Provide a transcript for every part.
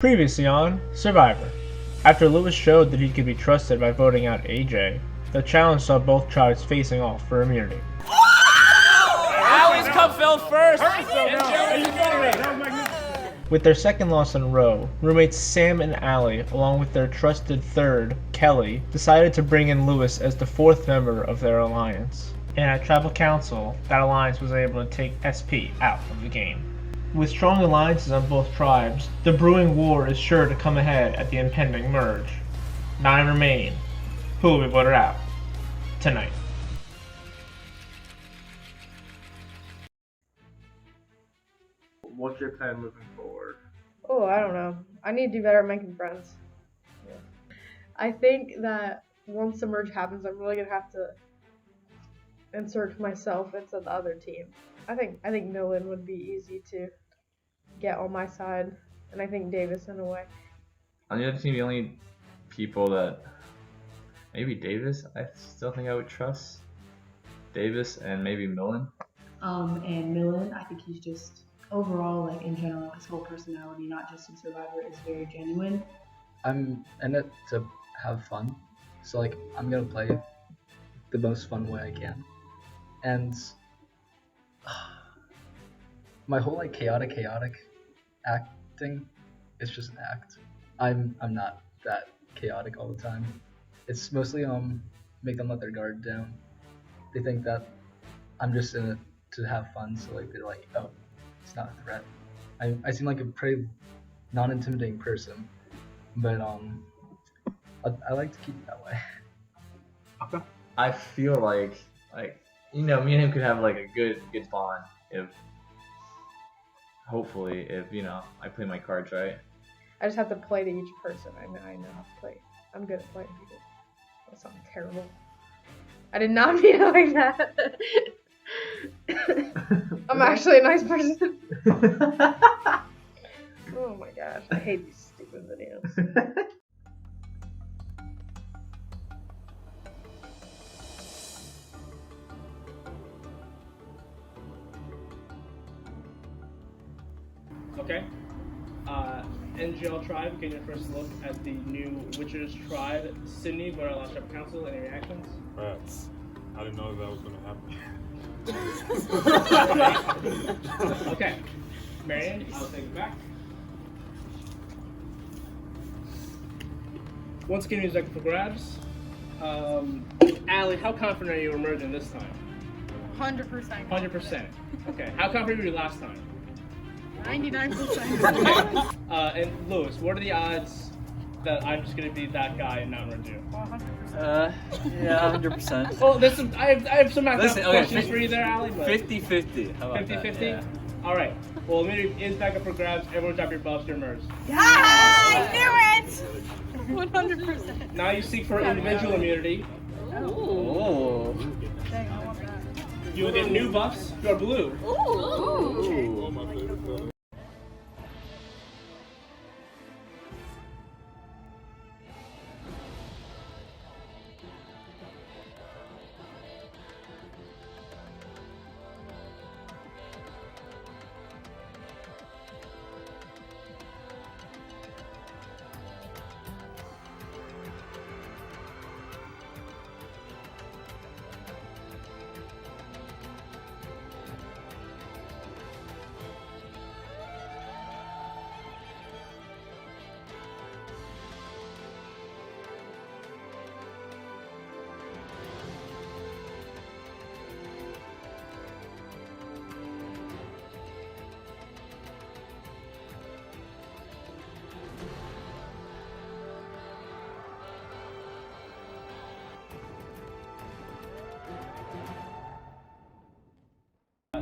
Previously on Survivor. After Lewis showed that he could be trusted by voting out AJ, the challenge saw both tribes facing off for immunity. Allie's Cup fell first! With their second loss in a row, roommates Sam and Allie, along with their trusted third, Kelly, decided to bring in Lewis as the fourth member of their alliance. And at Tribal Council, that alliance was able to take SP out of the game. With strong alliances on both tribes, the brewing war is sure to come ahead at the impending merge. 9 remain. Who will be voted out tonight? What's your plan moving forward? Oh, I don't know. I need to do better at making friends. Yeah. I think that once the merge happens, I'm really gonna have to insert myself into the other team. I think Nolan would be easy to get on my side, and I think Davis in a way. On the other team, the only people that maybe Davis, I still think I would trust Davis and maybe Millen. And Millen, I think he's just overall, like in general, his whole personality, not just in Survivor, is very genuine. I'm in it to have fun, so like I'm gonna play the most fun way I can, and my whole like chaotic acting is just an act. I'm not that chaotic all the time. It's mostly make them let their guard down. They think that I'm just in it to have fun, so like they're like, oh, it's not a threat. I seem like a pretty non-intimidating person, but I like to keep it that way. Okay. I feel like me and him could have like a good bond hopefully if I play my cards right. I just have to play to each person. I know how to play. I'm good at playing people. That sounds terrible. I did not mean it like that. I'm actually a nice person. Oh my gosh, I hate these stupid videos. Okay. NGL tribe, getting your first look at the new Witchers tribe. Sydney, going to last Tribal Council. Any reactions? Rats. I didn't know that was going to happen. Okay. Marion, I'll take it back. Once again, music for grabs. Allie, how confident are you emerging this time? 100%. 100%. Okay. How confident were you last time? 99%. And Lewis, what are the odds that I'm just gonna be that guy and not Randu? 100%. Yeah, 100%. Well, there's some. I have some Listen, questions okay, for you there, Allie. 50-50. How about 50-50? that? All right. Well, immunity is back up for grabs. Everyone drop your buffs, your merge. I knew it! 100%. Now you seek for individual immunity. Oh. Dang, I want that. You will get new buffs. You are blue. Ooh.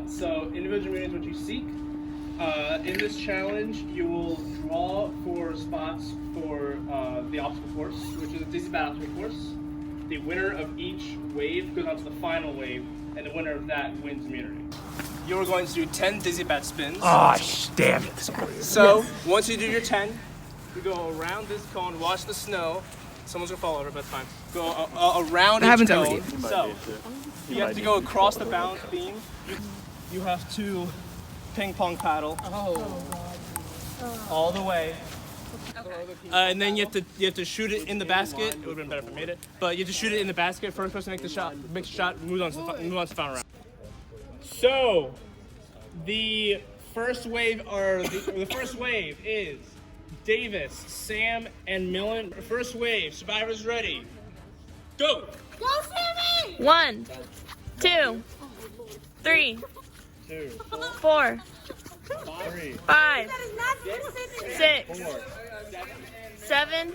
So, individual immunity is what you seek. In this challenge, you will draw 4 spots for the obstacle course, which is a Dizzy Bat obstacle course. The winner of each wave goes on to the final wave, and the winner of that wins immunity. You're going to do 10 Dizzy Bat spins. Oh, damn it. So, once you do your 10, you go around this cone, watch the snow. Someone's gonna fall over, but that's fine. Go around each cone. So, you have to go across the balance beam. You have to ping pong paddle all the way And then you have to shoot it in the basket. It would have been better if I made it, but you have to shoot it in the basket. First person to makes the shot, moves on to the final round. So, the first wave is Davis, Sam, and Millen. First wave, survivors ready. Go! Go, Sammy! 1, 2, 3, 4, 5, 6, 7,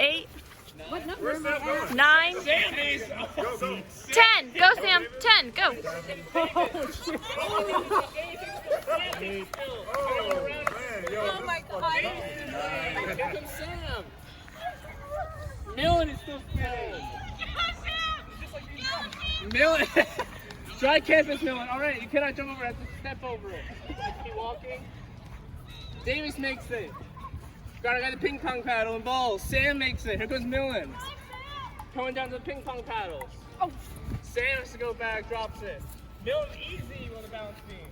8, 9, 10. Go, Sam. 10. Go. Oh my god. Here comes Sam. Millen is still spinning. Millen. Try campus, Millen. All right, you cannot jump over it. You have to step over it. Keep walking. Davis makes it. Got the ping pong paddle and balls. Sam makes it. Here goes Millen. Going down to the ping pong paddles. Oh. Sam has to go back, drops it. Millen easy on the balance beam.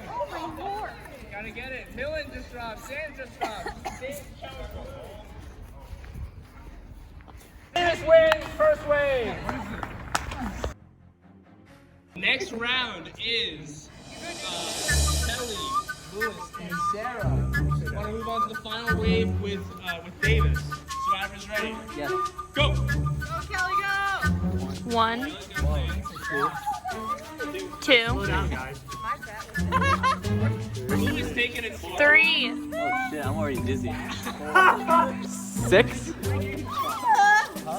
Oh my lord. Gotta get it. Millen just dropped. Sam just dropped. Sam's powerful. Davis wins first wave. Next round is Kelly, Lewis, and Sarah. Want to move on to the final wave with Davis. Survivors ready? Yeah. Go. Go, Kelly, go. 1, 2, Lewis taking it slow. 3, Oh shit, I'm already dizzy. 6,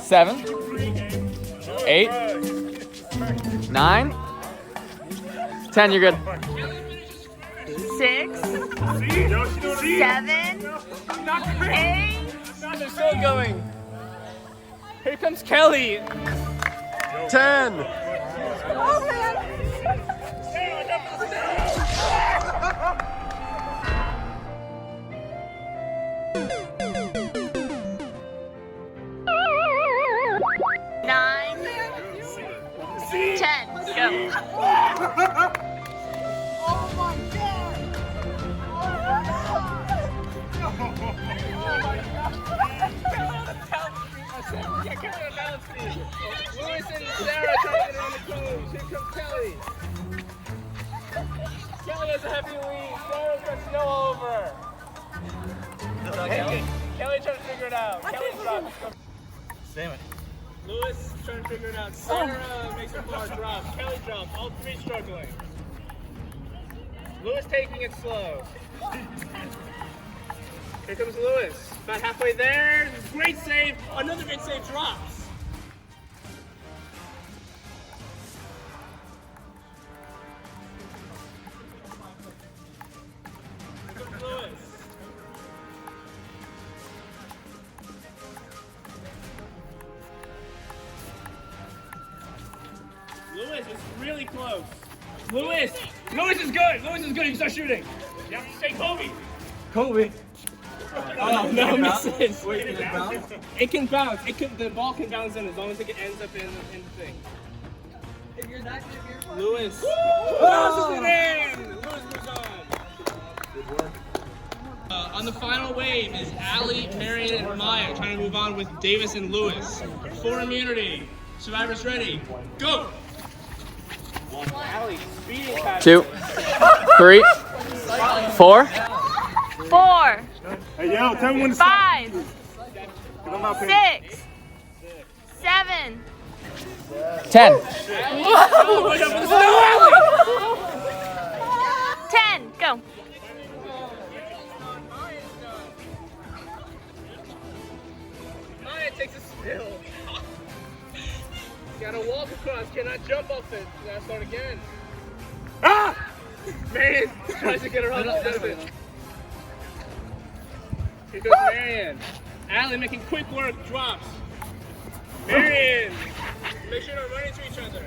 7, 8, 9, 10. You're good. 6, 7, 8. They're still going. Here comes Kelly. 10. Oh man. 9, 10. Go. Oh my god. Lewis and Sarah trying to get around the cones. Here comes Kelly. Kelly has a heavy lead. Sarah's got snow all over. Kelly trying to figure it out. Kelly drops. Damn it. Lewis trying to figure it out. Sarah makes a bar drop. Kelly drops. All three struggling. Lewis taking it slow. Here comes Lewis. About halfway there. Great save. Another great save drops. Here comes Lewis. Lewis is really close. Lewis is good. Lewis is good. You can start shooting. You have to say Kobe. Kobe. Oh no, misses. Wait, can it bounce? It can bounce. The ball can bounce in as long as it ends up in the thing. If you're not good, Lewis. Bounces it in. Lewis moves on. On the final wave is Allie, Marion, and Maya trying to move on with Davis and Lewis. For immunity. Survivors ready. Go. Allie, speeding past 2, 3, 4. 4, Hey, yo, tell me when to 5, I'm not paying. 6, 7. 10. 10. Go. Maya takes a spill. Gotta walk across, cannot jump off it. Gotta start again. Ah! Marion tries to get her on the pivot. Here goes Marion. Allie making quick work, drops. Marion! Make sure you don't run into each other.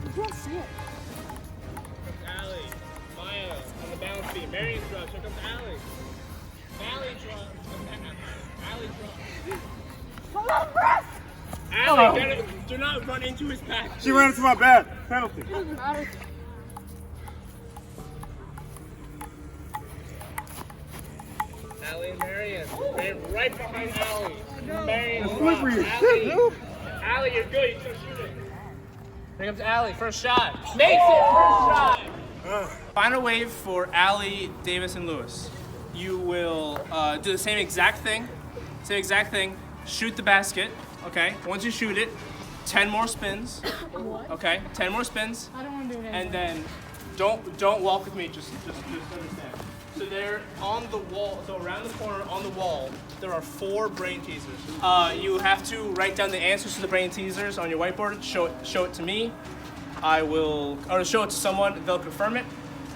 You can't see it. Comes Allie. Maya on the balance beam. Marion drops. Here comes Allie. Allie drops. Allie drops. Hold on, breath. Allie, do not run into his pack. She ran into my bed. Penalty. Doesn't matter. Allie and Marion. Marion right behind Allie. Marion Allie. Allie, you're good. You start shooting. Here comes Allie. First shot. Makes it. First shot. Final wave for Allie, Davis, and Lewis. You will do the same exact thing. Shoot the basket. Okay. Once you shoot it, 10 more spins. What? Okay. 10 more spins. I don't want to do it And then don't walk with me. Just understand. So they're on the wall. So around the corner on the wall, there are 4 brain teasers. You have to write down the answers to the brain teasers on your whiteboard. Show it to me. Or show it to someone. They'll confirm it.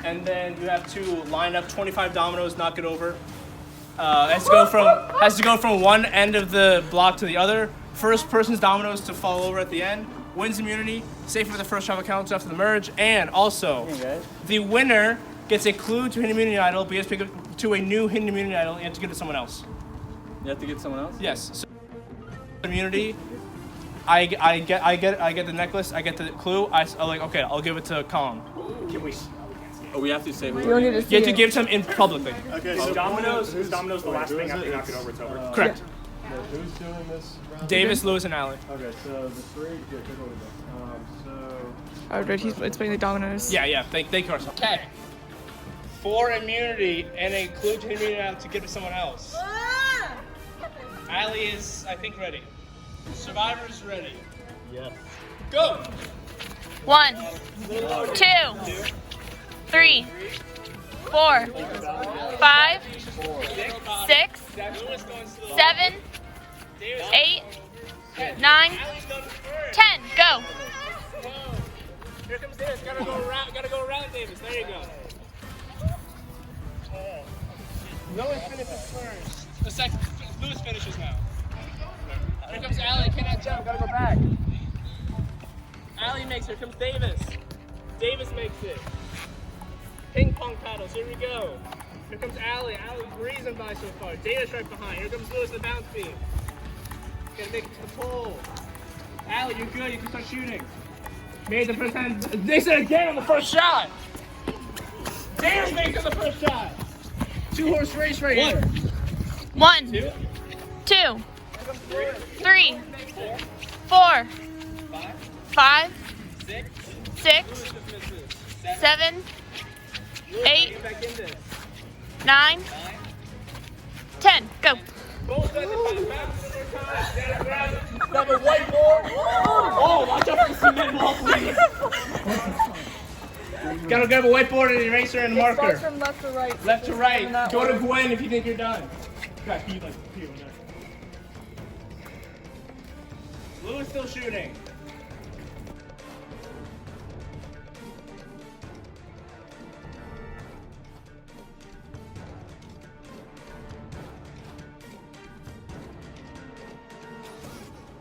And then you have to line up 25 dominoes, knock it over. Has to go from one end of the block to the other. First person's dominoes to fall over at the end wins immunity. Safe for the first travel council after the merge. And also, the winner gets a clue to hidden immunity idol, but you have to pick to a new hidden immunity idol. You have to give it to someone else. You have to get someone else? Yes. So, immunity. I get the necklace. I get the clue. I'm like, okay, I'll give it to Colin. Oh, we have to say who. You have to give it to him in publicly. Okay, so dominoes the last thing after you knock it over, it's over. Correct. Who's doing this? Davis, Lewis, and Allie. Okay, so the 3. Yeah, take over that. Oh, right, it's playing the dominoes. Yeah. Thank you, Carson. Okay. For immunity and a clue to immunity idol to give to someone else. Allie is, I think, ready. Survivor's ready. Yeah. Go. 1, 2, 3, 4, 5, 6, 7, 8, 9, 10. Go. Here comes Davis. Gotta go around Davis. There you go. No one finishes first. The second, Lewis finishes now. Here comes Allie. Cannot jump. Gotta go back. Allie makes it. Here comes Davis. Davis makes it. Ping pong paddles. Here we go. Here comes Allie. Allie's breezing by so far. Davis right behind. Here comes Lewis, the bounce beam. Gotta make it to the pole. Allie, you're good. You can start shooting. Made the first time. They said again on the first shot. Davis makes it the first shot. 2-horse race right here. 1, 2, 3, 4, 5, 6, 7, 8, 9, 10. Go. Grab a whiteboard. Oh, watch out for the cement ball, please. Gotta grab a whiteboard and an eraser and a marker. It starts from left to right. Left to right. Go to Gwen if you think you're done. Guys, can you like peel there? Lewis still shooting.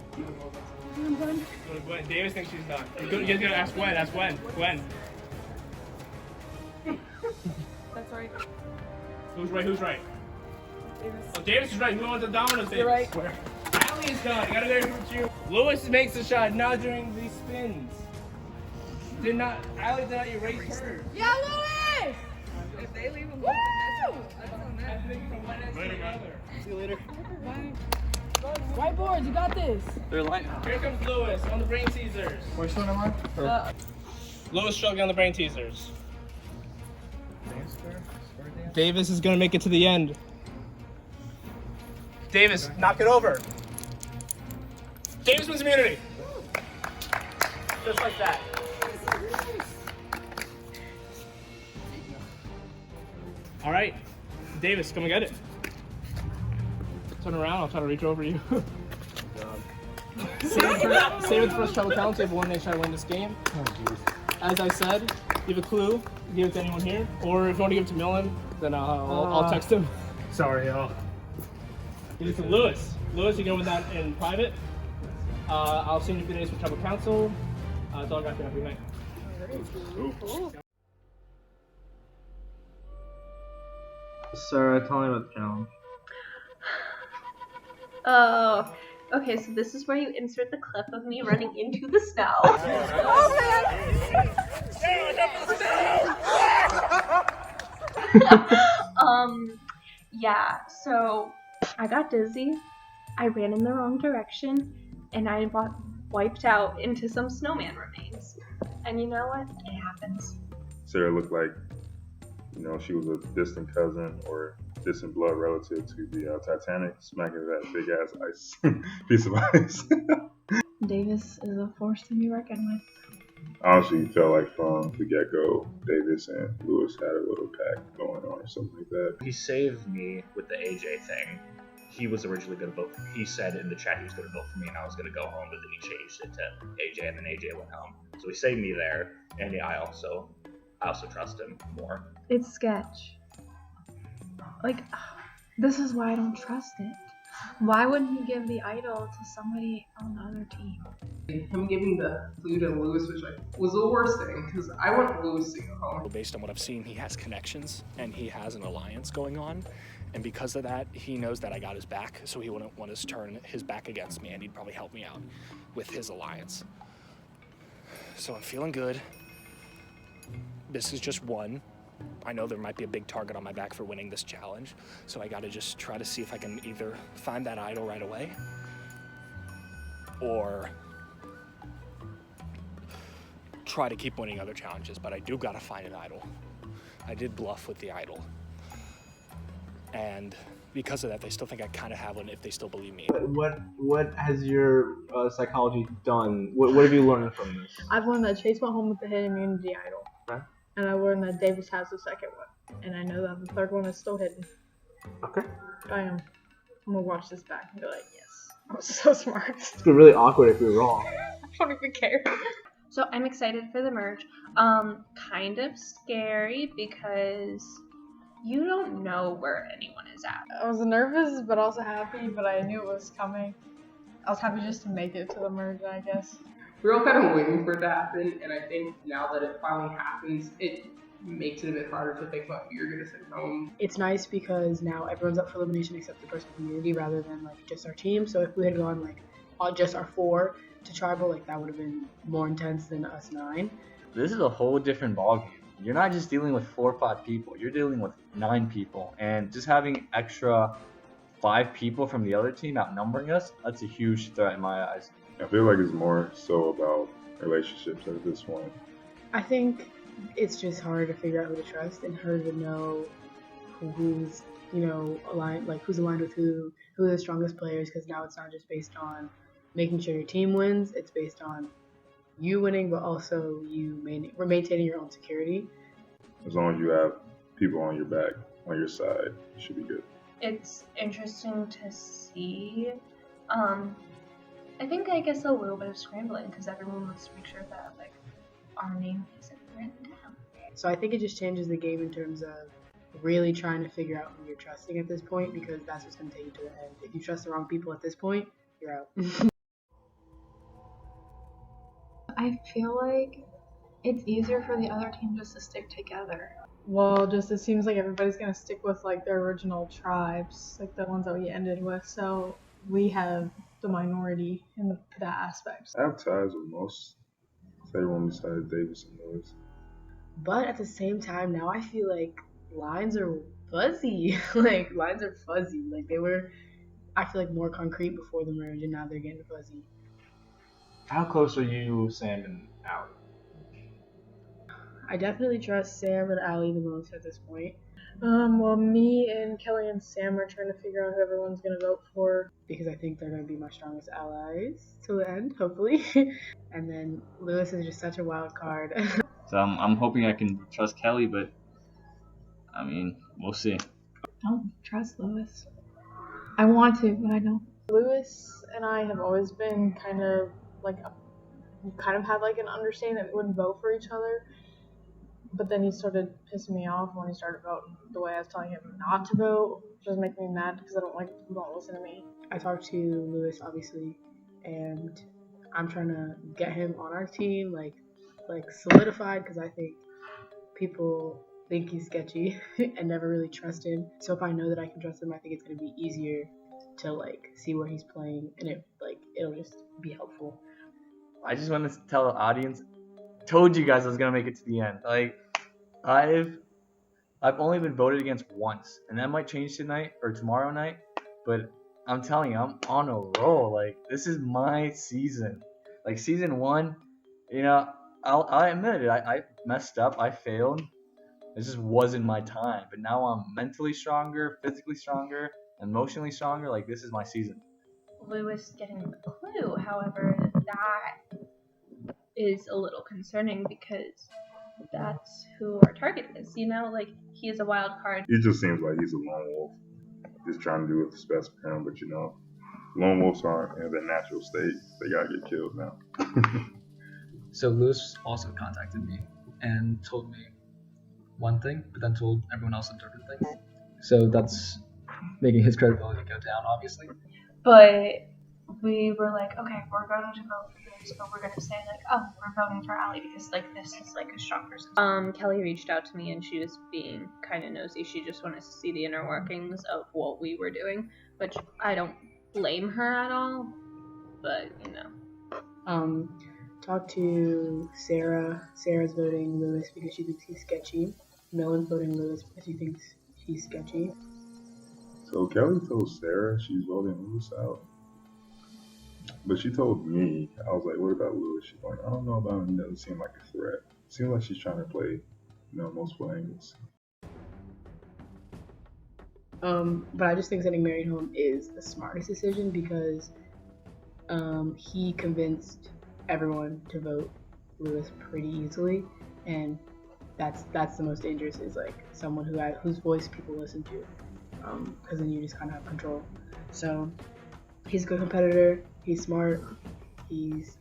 Go to Gwen. Davis thinks she's done. You guys gotta ask Gwen. Ask Gwen. Gwen. That's right. Who's right? Who's right? Davis. Oh, Davis is right. Who wants the dominoes? Davis? You're right. Allie is done. You gotta go with you. Lewis makes the shot now during these spins. Allie did not erase hers. Yeah, Louis! If they leave them Woo! See you later. Bye. Whiteboards, you got this. They're lined. Here comes Lewis on the brain teasers. Which one am I? Lewis struggling on the brain teasers. Davis is gonna make it to the end. Davis, knock it over. Davis wins immunity. Just like that. All right, Davis, come and get it. Turn around, I'll try to reach over you. Save it for first travel count, so if one day try to win this game. As I said, give a clue, give it to anyone here. Or if you want to give it to Millen, then I'll text him. Sorry, y'all. Give it to Lewis. Lewis, you can go with that in private. I'll send you days for travel council. That's all I got for you. Have a good night. Sarah, tell me about the challenge. Okay, so this is where you insert the clip of me running into the snow. Yeah, so I got dizzy, I ran in the wrong direction, and I wiped out into some snowman remains. And you know what? It happens. Sarah looked like, you know, she was a distant cousin or distant blood relative to the Titanic, smacking that big ass ice piece of ice. Davis is a force to be reckoned with. Honestly, felt like from the get-go, Davis and Lewis had a little pact going on or something like that. He saved me with the AJ thing. He was originally going to vote for me. He said in the chat he was going to vote for me and I was going to go home, but then he changed it to AJ and then AJ went home. So he saved me there, and I also trust him more. It's sketch. Like, this is why I don't trust it. Why wouldn't he give the idol to somebody on the other team? Him giving the clue to Lewis was the worst thing, because I want Lewis to go home. Based on what I've seen, he has connections and he has an alliance going on. And because of that, he knows that I got his back, so he wouldn't want to turn his back against me, and he'd probably help me out with his alliance. So I'm feeling good. This is just one. I know there might be a big target on my back for winning this challenge, so I gotta just try to see if I can either find that idol right away or try to keep winning other challenges, but I do gotta find an idol. I did bluff with the idol, and because of that, they still think I kind of have one if they still believe me. What has your psychology done? What have you learned from this? I've learned that Chase went home with the hidden immunity idol. Okay. And I learned that Davis has the second one. And I know that the third one is still hidden. Okay. I am. I'm gonna watch this back and be like, yes, I was so smart. It's been really awkward if you're wrong. I don't even care. So I'm excited for the merge. Kind of scary because you don't know where anyone is at. I was nervous, but also happy, but I knew it was coming. I was happy just to make it to the merge, I guess. We're all kind of waiting for it to happen, and I think now that it finally happens, it makes it a bit harder to think about who you're going to send home. It's nice because now everyone's up for elimination except the person from Unity rather than like just our team. So if we had gone like just our 4 to tribal, like that would have been more intense than us 9. This is a whole different ballgame. You're not just dealing with 4 or 5 people. You're dealing with 9 people, and just having extra 5 people from the other team outnumbering us, that's a huge threat in my eyes. I feel like it's more so about relationships at this point. I think it's just hard to figure out who to trust and hard to know who's, aligned, like who's aligned with who are the strongest players, because now it's not just based on making sure your team wins, it's based on you winning, but also you maintaining your own security. As long as you have people on your back, on your side, it should be good. It's interesting to see. I guess a little bit of scrambling because everyone wants to make sure that like our name isn't written down. So I think it just changes the game in terms of really trying to figure out who you're trusting at this point, because that's what's going to take you to the end. If you trust the wrong people at this point, you're out. I feel like it's easier for the other team just to stick together. Well, it seems like everybody's gonna stick with like their original tribes, like the ones that we ended with. So we have the minority in that aspect. I have ties with most everyone besides Davis and Lewis. But at the same time, now I feel like lines are fuzzy. Lines are fuzzy. Like they were, I feel like, more concrete before the merge, and now they're getting fuzzy. How close are you, Sam, and Allie? I definitely trust Sam and Allie the most at this point. Well, me and Kelly and Sam are trying to figure out who everyone's gonna vote for, because I think they're gonna be my strongest allies till the end, hopefully. And then Lewis is just such a wild card. So I'm hoping I can trust Kelly, but I mean, we'll see. Don't trust Lewis. I want to, but I don't. Lewis and I have always been kind of had like an understanding that we wouldn't vote for each other. But then he started pissing me off when he started voting the way I was telling him not to vote, which was making me mad because I don't like people don't listen to me. I talked to Lewis, obviously, and I'm trying to get him on our team, like solidified, because I think people think he's sketchy and never really trust him. So if I know that I can trust him, I think it's gonna be easier to see where he's playing, and it'll just be helpful. I just want to tell the audience, told you guys I was gonna make it to the end. I've only been voted against once, and that might change tonight or tomorrow night. But I'm telling you, I'm on a roll. Like, this is my season. Like, season 1, you know, I'll admit it. I messed up. I failed. It just wasn't my time. But now I'm mentally stronger, physically stronger, emotionally stronger. Like, this is my season. Lewis getting the clue, however, that is a little concerning because that's who our target is. You know, like, he is a wild card. He just seems like he's a lone wolf, just trying to do what's best for him. But you know, lone wolves aren't in their natural state. They gotta get killed now. So Lewis also contacted me and told me one thing, but then told everyone else a different thing. So that's making his credibility go down, obviously. But we were like, okay, we're going to vote for this, but we're going to say, like, oh, we're voting for Allie because, like, this is, like, a strong person. Kelly reached out to me, and she was being kind of nosy. She just wanted to see the inner workings of what we were doing, which I don't blame her at all, but, you know. Talk to Sarah. Sarah's voting Lewis because she thinks he's sketchy. Millen's voting Lewis because he thinks he's sketchy. So Kelly told Sarah she's voting Lewis out. But she told me, I was like, what about Lewis? She's like, I don't know about him. He doesn't seem like a threat. Seems like she's trying to play, you know, multiple angles. But I just think sending Marion home is the smartest decision because he convinced everyone to vote Lewis pretty easily, and that's the most dangerous, is like someone whose voice people listen to, because then you just kind of have control. So he's a good competitor. He's smart. He's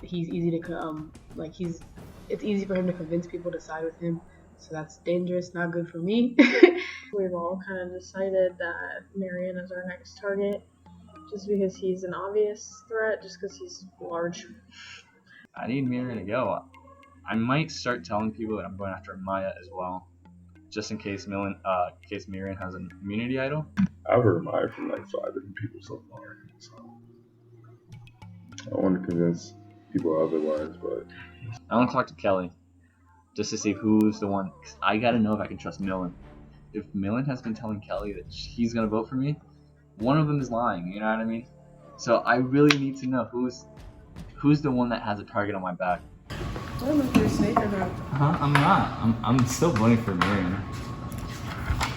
easy to it's easy for him to convince people to side with him. So that's dangerous, not good for me. We've all kind of decided that Marion is our next target, just because he's an obvious threat, just because he's large. I need Marion to go. I might start telling people that I'm going after Maya as well, just in case Marion has an immunity idol. I've heard Maya from like 5 different people so far, so I want to convince people otherwise, but I want to talk to Kelly just to see who's the one. 'Cause I gotta know if I can trust Millen. If Millen has been telling Kelly that he's gonna vote for me, one of them is lying. You know what I mean? So I really need to know who's the one that has a target on my back. I don't know if you're safe or not. Huh? I'm not. I'm still voting for Marion.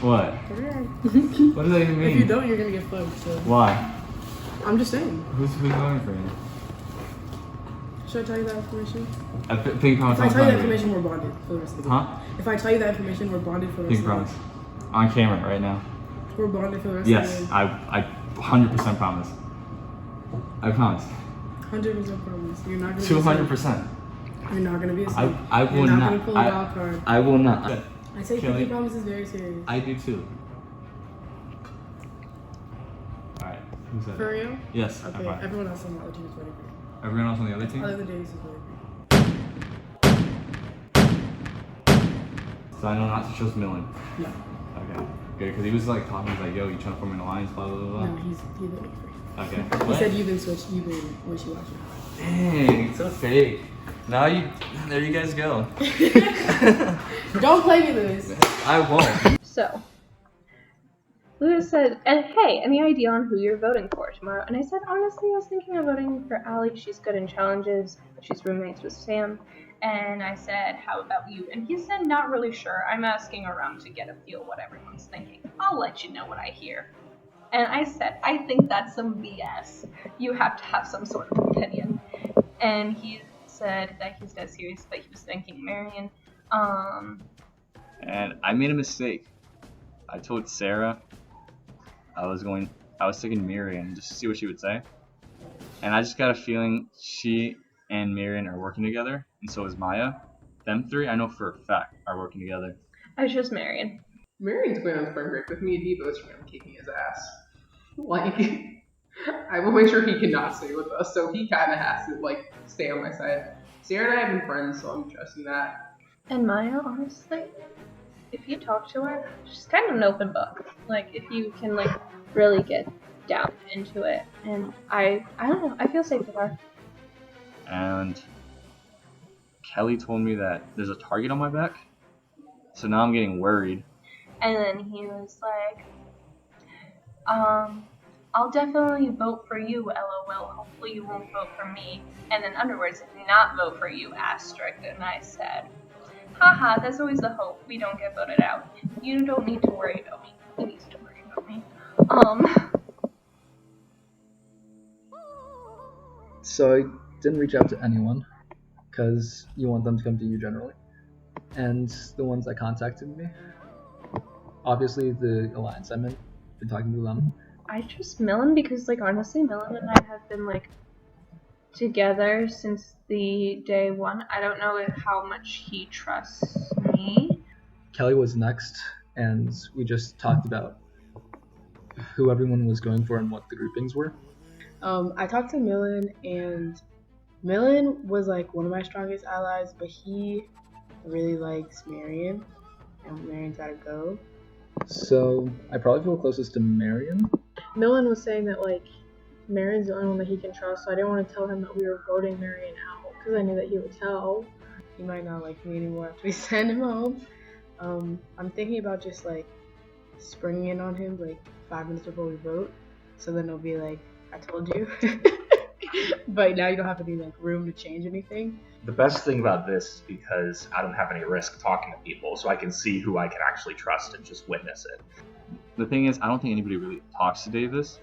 What? What does that even mean? If you don't, you're gonna get fucked. So. Why? I'm just saying. Who's voting for you? Should I tell you that information? Pinky promise. If I tell you that information, we're bonded for the rest of the game. Huh? If I tell you that information, we're bonded for the rest Pinky of the promise. game. On camera right now. We're bonded for the rest of the Yes, game. I 100% promise. I promise. 100% promise. You're not gonna. 200%. You're not gonna be a snake. I will You're not. not gonna pull a wild card. I will not. I take Kelly, pinky promises very serious. I do too. Alright, who said For it? real? Yes. Okay, I everyone else on the other team is voting for you. Everyone else on the other team? Other than Davis is voting for So I know not to trust Millen. you. No. Okay. Good, because he was like talking, he's like, yo, you trying to form an alliance, blah, blah, blah, blah. No, he voted for you. Okay. He said you've been wishy-washy. Dang, so fake. Now there you guys go. Don't play me, Lewis. I won't. So, Lewis said, hey, any idea on who you're voting for tomorrow? And I said, honestly, I was thinking of voting for Allie. She's good in challenges. She's roommates with Sam. And I said, how about you? And he said, not really sure. I'm asking around to get a feel what everyone's thinking. I'll let you know what I hear. And I said, I think that's some BS. You have to have some sort of opinion. And he said that he's dead serious, but he was thanking Marion. And I made a mistake. I told Sarah I was taking Marion just to see what she would say. And I just got a feeling she and Marion are working together, and so is Maya. Them three, I know for a fact, are working together. I chose Marion. Marion's going on spring break with me, and he votes for him kicking his ass. Like, I will make sure he cannot stay with us, so he kind of has to, like, stay on my side. Sarah and I have been friends, so I'm trusting that. And Maya, honestly, if you talk to her, she's kind of an open book. Like, if you can, like, really get down into it. And I don't know, I feel safe with her. And Kelly told me that there's a target on my back. So now I'm getting worried. And then he was like, I'll definitely vote for you, LOL. Hopefully you won't vote for me. And then underwards, not vote for you, asterisk. And I said, haha, that's always the hope. We don't get voted out. You don't need to worry about me. He needs to worry about me. So I didn't reach out to anyone because you want them to come to you generally. And the ones that contacted me, obviously the alliance I'm in, been talking to them. I trust Millen because, like, honestly, Millen and I have been, like, together since the day one. I don't know how much he trusts me. Kelly was next, and we just talked about who everyone was going for and what the groupings were. I talked to Millen, and Millen was like one of my strongest allies, but he really likes Marion, and Marion's gotta go. So I probably feel closest to Marion. Millen was saying that like Marion's the only one that he can trust, so I didn't want to tell him that we were voting Marion out because I knew that he would tell. He might not like me anymore after we send him home. I'm thinking about just like springing in on him like 5 minutes before we vote, so then it'll be like, I told you. But now you don't have any like room to change anything. The best thing about this is because I don't have any risk talking to people, so I can see who I can actually trust and just witness it. The thing is, I don't think anybody really talks to Davis.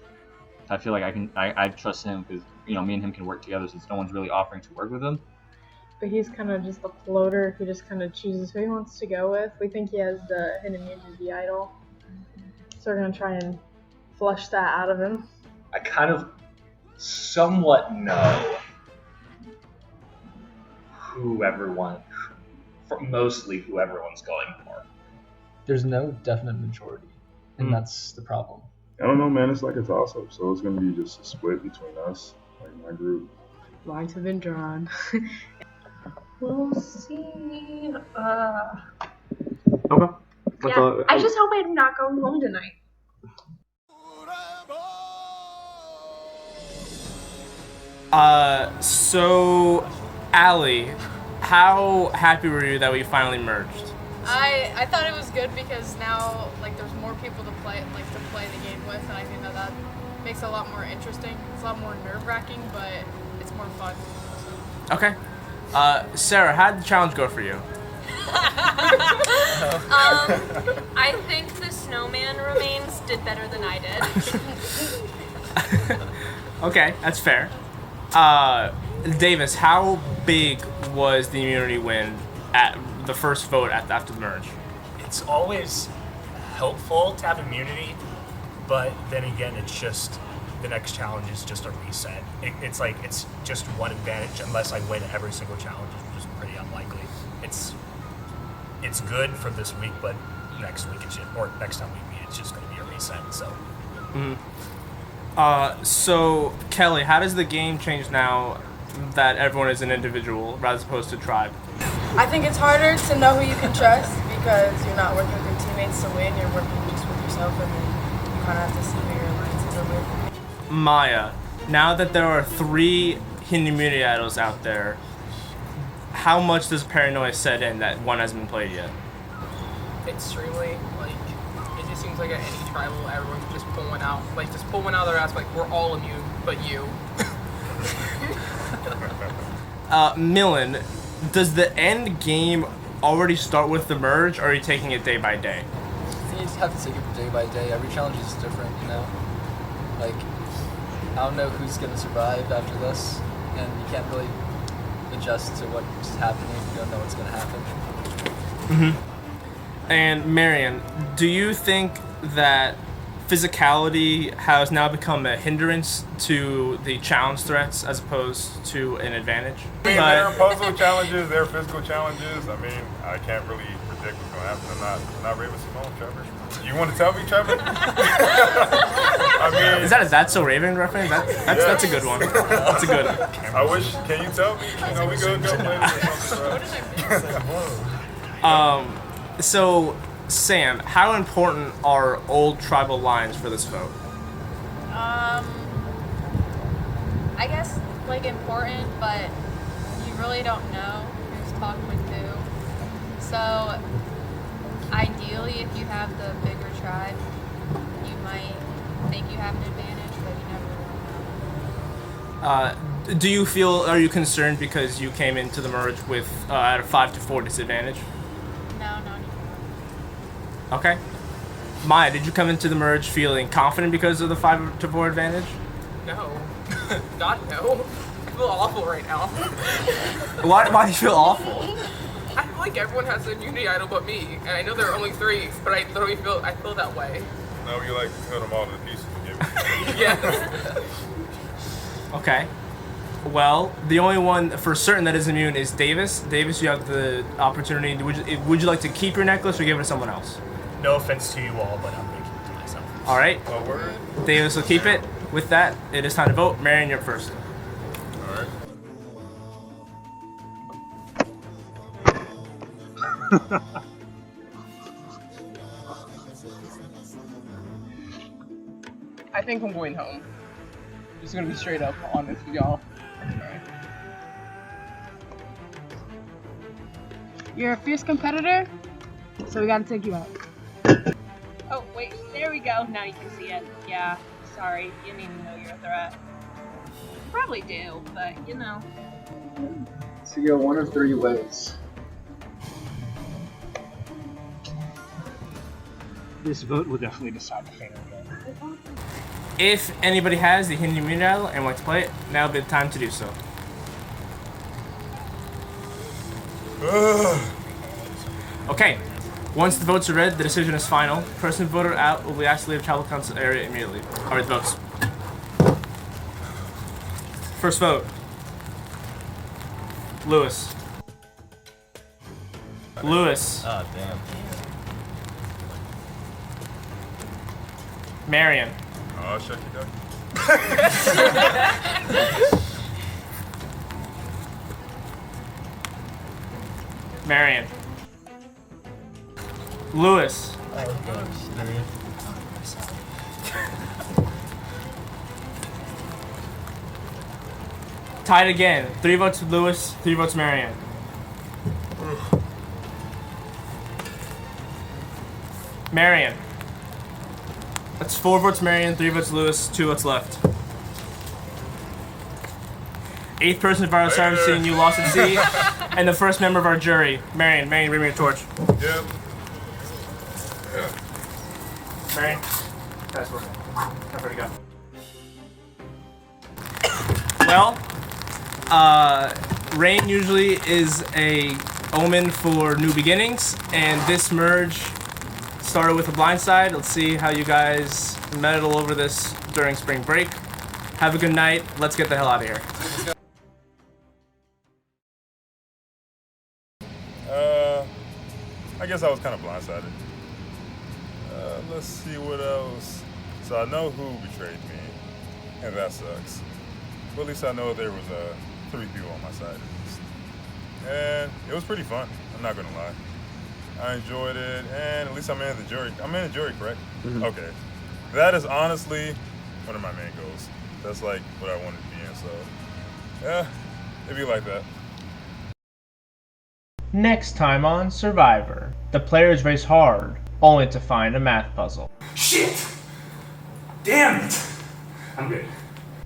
I feel like I trust him because, you know, me and him can work together since no one's really offering to work with him. But he's kind of just a floater who just kind of chooses who he wants to go with. We think he has the hidden immunity idol, so we're gonna try and flush that out of him. I kind of somewhat know mostly who everyone's going for. There's no definite majority, and that's the problem. I don't know, man. It's like a toss-up, so it's gonna be just a split between us, like my group. Lines have been drawn. We'll see. Okay. Yeah. I just hope I'm not going home tonight. So, Allie, how happy were you that we finally merged? I thought it was good because now like there's more people to play the game with, and I think that makes it a lot more interesting. It's a lot more nerve-wracking, but it's more fun. Okay. Sarah, how did the challenge go for you? I think the snowman remains did better than I did. Okay, that's fair. Davis, how big was the immunity win at the first vote after the merge? It's always helpful to have immunity, but then again, it's just the next challenge is just a reset. It's like it's just one advantage unless I win every single challenge, which is pretty unlikely. It's good for this week, but next week or next time we meet, it's just going to be a reset. So. Mm-hmm. So Kelly, how does the game change now that everyone is an individual rather as opposed to tribe? I think it's harder to know who you can trust because you're not working with your teammates to win. You're working just with yourself, and then you kind of have to see who your alliances are with. Maya, now that there are 3 hidden immunity idols out there, how much does paranoia set in that one hasn't been played yet? Extremely. Like, it just seems like at any tribal, everyone can just pull one out. Like, just pull one out of their ass, like, we're all immune, but you. Millen, does the end game already start with the merge, or are you taking it day by day? I think you just have to take it day by day. Every challenge is different, you know? Like, I don't know who's going to survive after this, and you can't really adjust to what's happening if you don't know what's going to happen. Mm-hmm. And Marion, do you think that physicality has now become a hindrance to the challenge threats as opposed to an advantage? I mean, there are puzzle challenges, there are physical challenges. I mean, I can't really predict what's going to happen. I'm not Raven Simone, Trevor. You want to tell me, Trevor? I mean, is that a That's So Raven reference? That's a good one. That's a good one. I wish, can you tell me? You know, we go play this or something. So, Sam, how important are old tribal lines for this vote? I guess, like, important, but you really don't know who's talking with who. So, you have the bigger tribe, you might think you have an advantage, but you never really know. Are you concerned because you came into the merge with at a 5-4 disadvantage? No, not anymore. Okay. Maya, did you come into the merge feeling confident because of the 5-4 advantage? No. God, no. I feel awful right now. Why do you feel awful? I feel like everyone has an immunity idol but me, and I know there are only 3, but I feel that way. No, you like cut them all to pieces and give them. Yes. Okay. Well, the only one for certain that is immune is Davis. Davis, you have the opportunity. Would you like to keep your necklace or give it to someone else? No offense to you all, but I'm making it to myself. All right. Oh, word? Davis will keep it. With that, it is time to vote. Marion, you're first. All right. I think I'm going home. Just gonna be straight up honest with y'all. You're a fierce competitor, so we gotta take you out. Oh, wait, there we go. Now you can see it. Yeah, sorry. You didn't even know you're a threat. Probably do, but you know. So you go one of 3 ways. This vote will definitely decide the fate of the game. If anybody has the hidden immunity idol and would like to play it, now would be the time to do so. Okay. Once the votes are read, the decision is final. Person voted out will be asked to leave the tribal council area immediately. All right, the votes. First vote. Lewis. Lewis. Oh, damn. Marion. Oh, shucky ducky. Marion. Lewis. Tied again. 3 votes for Lewis, 3 votes Marion. Marion. That's 4 votes Marion, 3 votes Lewis, 2 votes left. 8th person of our service CNU lost at sea, and the first member of our jury, Marion. Marion, bring me a torch. Yep. Marion, pass forward. Where'd he go? Well, rain usually is a omen for new beginnings, and this merge started with a blindside. Let's see how you guys meddle over this during spring break. Have a good night. Let's get the hell out of here. I guess I was kind of blindsided. Let's see what else. So I know who betrayed me, and that sucks. But at least I know there was 3 people on my side at least. And it was pretty fun, I'm not gonna lie. I enjoyed it, and at least I'm in the jury. I'm in the jury, correct? Mm-hmm. Okay. That is honestly one of my main goals. That's like what I wanted to be in, so yeah, it'd be like that. Next time on Survivor, the players race hard, only to find a math puzzle. Shit! Damn it! I'm good.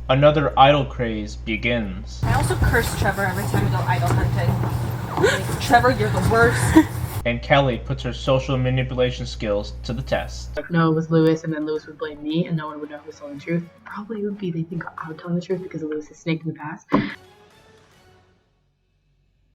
Another idol craze begins. I also curse Trevor every time we go idol hunting. Like, Trevor, you're the worst. And Kelly puts her social manipulation skills to the test. No, it was Lewis, and then Lewis would blame me, and no one would know who was telling the truth. Probably would be they think I would tell the truth because Lewis has snaked in the past.